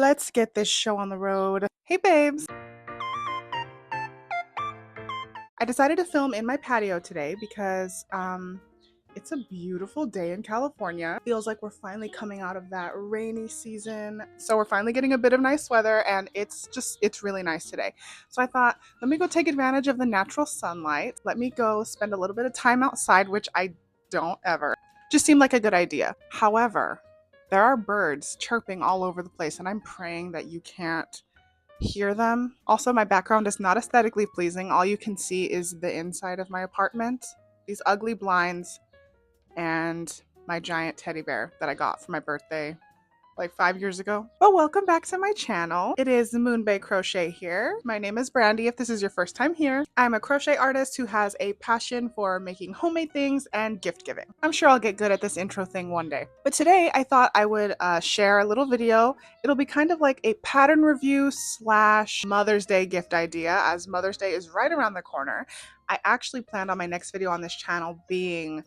let's get this show on the road. Hey babes! I decided to film in my patio today because it's a beautiful day in California. Feels like we're finally coming out of that rainy season. So we're finally getting a bit of nice weather and it's really nice today. So I thought, let me go take advantage of the natural sunlight. Let me go spend a little bit of time outside, which I don't ever. Just seemed like a good idea. However, there are birds chirping all over the place and I'm praying that you can't hear them. Also, my background is not aesthetically pleasing. All you can see is the inside of my apartment, these ugly blinds, and my giant teddy bear that I got for my birthday like 5 years ago. But welcome back to my channel. It is Moon Bay Crochet here. My name is Brandy if this is your first time here. I'm a crochet artist who has a passion for making homemade things and gift giving. I'm sure I'll get good at this intro thing one day. But today I thought I would share a little video. It'll be kind of like a pattern review / Mother's Day gift idea, as Mother's Day is right around the corner. I actually planned on my next video on this channel being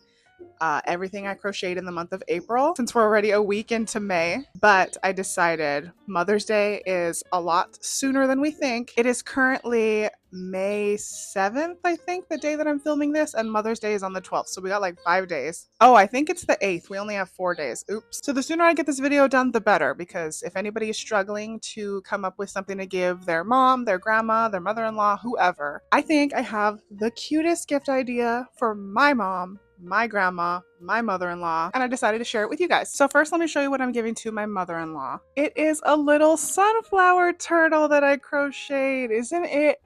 everything I crocheted in the month of April, since we're already a week into May, but I decided Mother's Day is a lot sooner than we think. It is currently May 7th, I think, the day that I'm filming this, and Mother's Day is on the 12th, so we got like 5 days. Oh, I think it's the 8th. We only have 4 days. Oops. So the sooner I get this video done, the better, because if anybody is struggling to come up with something to give their mom, their grandma, their mother-in-law, whoever, I think I have the cutest gift idea for my mom, my grandma, my mother-in-law, and I decided to share it with you guys. So first, let me show you what I'm giving to my mother-in-law. It is a little sunflower turtle that I crocheted. Isn't it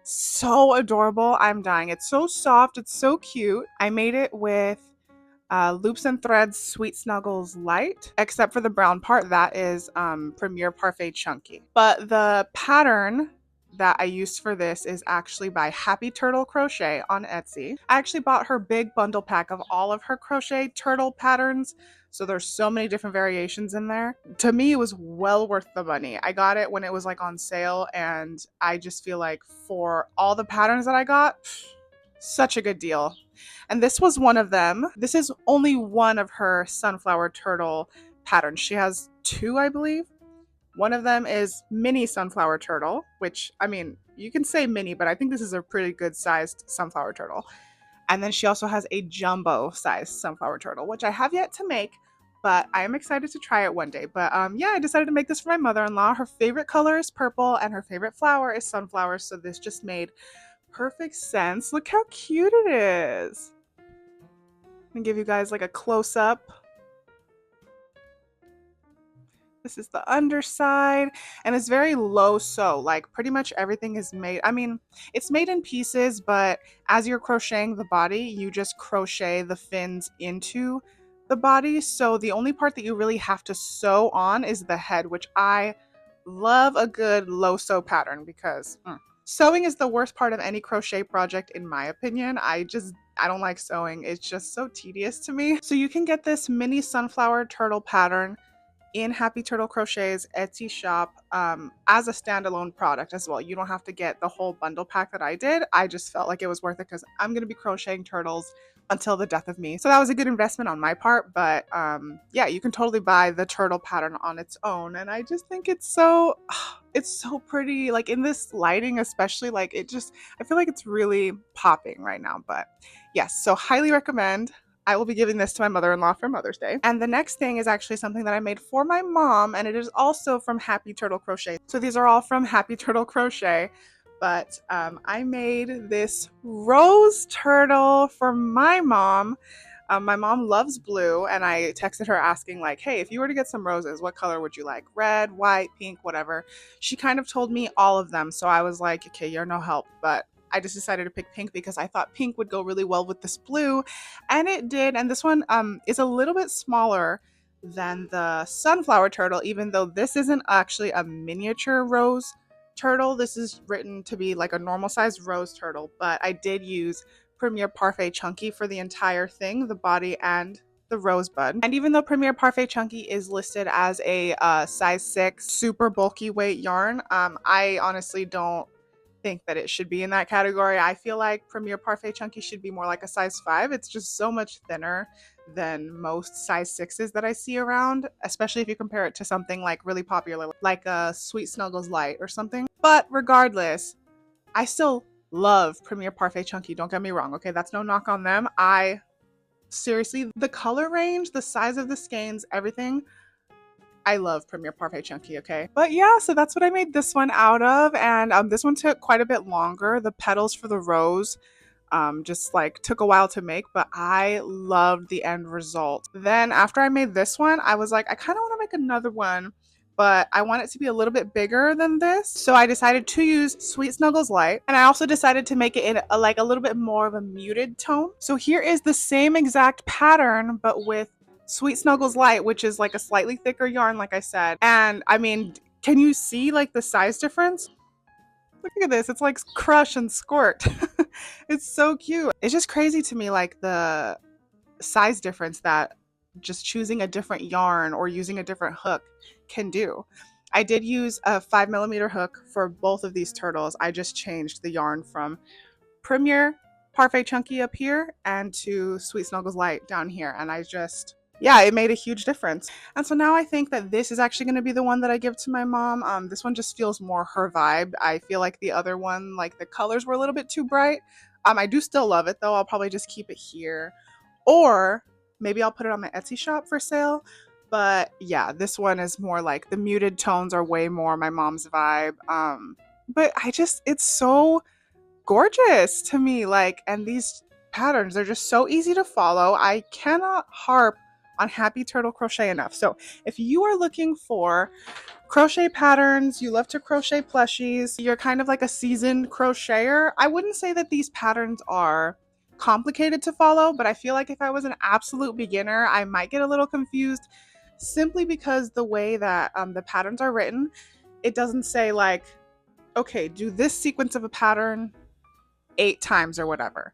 so adorable? I'm dying. It's so soft. It's so cute. I made it with Loops and Threads Sweet Snuggles Light, except for the brown part that is Premier Parfait Chunky. But the pattern that I used for this is actually by HappyTurtleCrochet on Etsy. I actually bought her big bundle pack of all of her crochet turtle patterns, so there's so many different variations in there. To me, it was well worth the money. I got it when it was like on sale, and I just feel like for all the patterns that I got, such a good deal. And this was one of them. This is only one of her sunflower turtle patterns. She has 2, I believe. One of them is mini sunflower turtle, which, I mean, you can say mini, but I think this is a pretty good sized sunflower turtle. And then she also has a jumbo sized sunflower turtle, which I have yet to make, but I am excited to try it one day. But yeah, I decided to make this for my mother-in-law. Her favorite color is purple and her favorite flower is sunflower, so this just made perfect sense. Look how cute it is. I'm gonna give you guys like a close-up. This is the underside, and it's very low sew. Like pretty much everything is made, I mean, it's made in pieces, but as you're crocheting the body, you just crochet the fins into the body. So the only part that you really have to sew on is the head, which I love a good low sew pattern because sewing is the worst part of any crochet project in my opinion. I don't like sewing. It's just so tedious to me. So you can get this mini sunflower turtle pattern in Happy Turtle Crochet's Etsy shop as a standalone product as well. You don't have to get the whole bundle pack that I did. I just felt like it was worth it because I'm going to be crocheting turtles until the death of me. So that was a good investment on my part, but yeah, you can totally buy the turtle pattern on its own. And I just think it's so pretty, like in this lighting especially, like I feel like it's really popping right now. But yes, so highly recommend. I will be giving this to my mother-in-law for Mother's Day. And the next thing is actually something that I made for my mom, and it is also from Happy Turtle Crochet. So these are all from Happy Turtle Crochet, but I made this rose turtle for my mom. My mom loves blue, and I texted her asking like, hey, if you were to get some roses, what color would you like? Red, white, pink, whatever. She kind of told me all of them, so I was like, okay, you're no help, but I just decided to pick pink because I thought pink would go really well with this blue, and it did. And this one is a little bit smaller than the sunflower turtle, even though this isn't actually a miniature rose turtle. This is written to be like a normal sized rose turtle, but I did use Premier Parfait Chunky for the entire thing, the body and the rosebud. And even though Premier Parfait Chunky is listed as a size 6 super bulky weight yarn, I honestly don't think that it should be in that category. I feel like Premier Parfait Chunky should be more like a size 5. It's just so much thinner than most size 6s that I see around, especially if you compare it to something like really popular, like a Sweet Snuggles Light or something. But regardless, I still love Premier Parfait Chunky. Don't get me wrong, okay? That's no knock on them. Seriously, the color range, the size of the skeins, everything, I love Premier Parfait Chunky, okay? But yeah, so that's what I made this one out of, and this one took quite a bit longer. The petals for the rose just like took a while to make, but I loved the end result. Then after I made this one, I was like, I kind of want to make another one, but I want it to be a little bit bigger than this. So I decided to use Sweet Snuggles Light, and I also decided to make it in like a little bit more of a muted tone. So here is the same exact pattern, but with Sweet Snuggles Light, which is like a slightly thicker yarn, like I said. And I mean, can you see like the size difference? Look at this, it's like Crush and Squirt. It's so cute. It's just crazy to me, like the size difference that just choosing a different yarn or using a different hook can do. I did use a 5mm hook for both of these turtles. I just changed the yarn from Premier Parfait Chunky up here and to Sweet Snuggles Light down here, and yeah, it made a huge difference. And so now I think that this is actually going to be the one that I give to my mom. This one just feels more her vibe. I feel like the other one, like the colors were a little bit too bright. I do still love it though. I'll probably just keep it here, or maybe I'll put it on my Etsy shop for sale. But yeah, this one is more like the muted tones are way more my mom's vibe. But it's so gorgeous to me, like, and these patterns, they're just so easy to follow. I cannot harp on Happy Turtle Crochet enough. So if you are looking for crochet patterns, you love to crochet plushies, you're kind of like a seasoned crocheter, I wouldn't say that these patterns are complicated to follow, but I feel like if I was an absolute beginner, I might get a little confused, simply because the way that the patterns are written, it doesn't say like, okay, do this sequence of a pattern 8 times or whatever.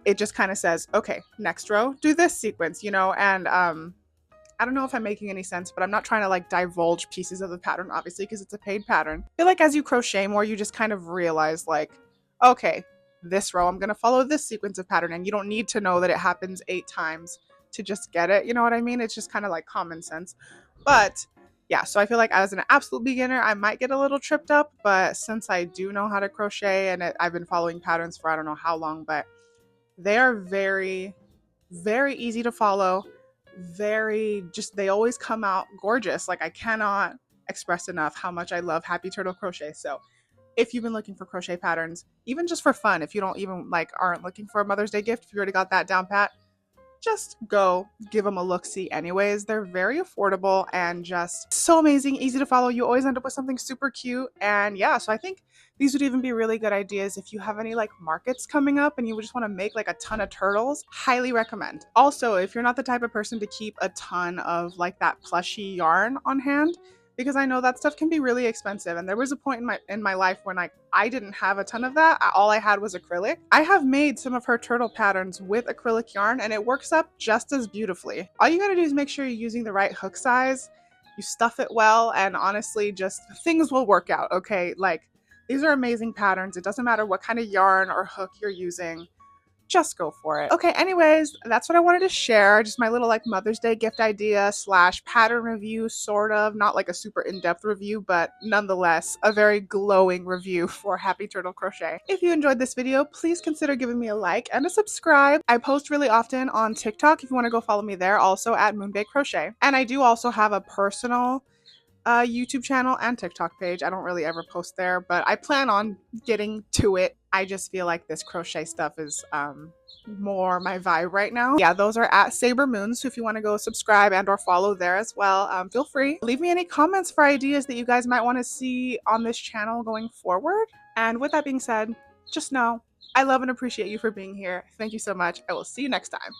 It just kind of says, okay, next row, do this sequence, and I don't know if I'm making any sense, but I'm not trying to like divulge pieces of the pattern, obviously, because it's a paid pattern. I feel like as you crochet more, you just kind of realize like, okay, this row, I'm going to follow this sequence of pattern, and you don't need to know that it happens 8 times to just get it. You know what I mean? It's just kind of like common sense. But yeah, so I feel like as an absolute beginner, I might get a little tripped up, but since I do know how to crochet and I've been following patterns for I don't know how long, but they are very, very easy to follow. They always come out gorgeous. Like, I cannot express enough how much I love Happy Turtle Crochet. So if you've been looking for crochet patterns, even just for fun, if you don't even aren't looking for a Mother's Day gift, if you already got that down pat, just go give them a look-see anyways. They're very affordable and just so amazing, easy to follow. You always end up with something super cute. And yeah, so I think these would even be really good ideas if you have any like markets coming up and you just want to make like a ton of turtles. Highly recommend. Also, if you're not the type of person to keep a ton of like that plushy yarn on hand, because I know that stuff can be really expensive, and there was a point in my life when I didn't have a ton of that. All I had was acrylic. I have made some of her turtle patterns with acrylic yarn, and it works up just as beautifully. All you gotta do is make sure you're using the right hook size, you stuff it well, and honestly, just things will work out, okay? Like, these are amazing patterns. It doesn't matter what kind of yarn or hook you're using. Just go for it. Okay, anyways, that's what I wanted to share. Just my little like Mother's Day gift idea / pattern review, sort of. Not like a super in-depth review, but nonetheless, a very glowing review for Happy Turtle Crochet. If you enjoyed this video, please consider giving me a like and a subscribe. I post really often on TikTok if you want to go follow me there, also at Moonbake Crochet. And I do also have a personal YouTube channel and TikTok page. I don't really ever post there, but I plan on getting to it. I just feel like this crochet stuff is more my vibe right now. Yeah, those are at Saber Moon, so if you want to go subscribe and or follow there as well, feel free. Leave me any comments for ideas that you guys might want to see on this channel going forward. And with that being said, just know I love and appreciate you for being here. Thank you so much. I will see you next time.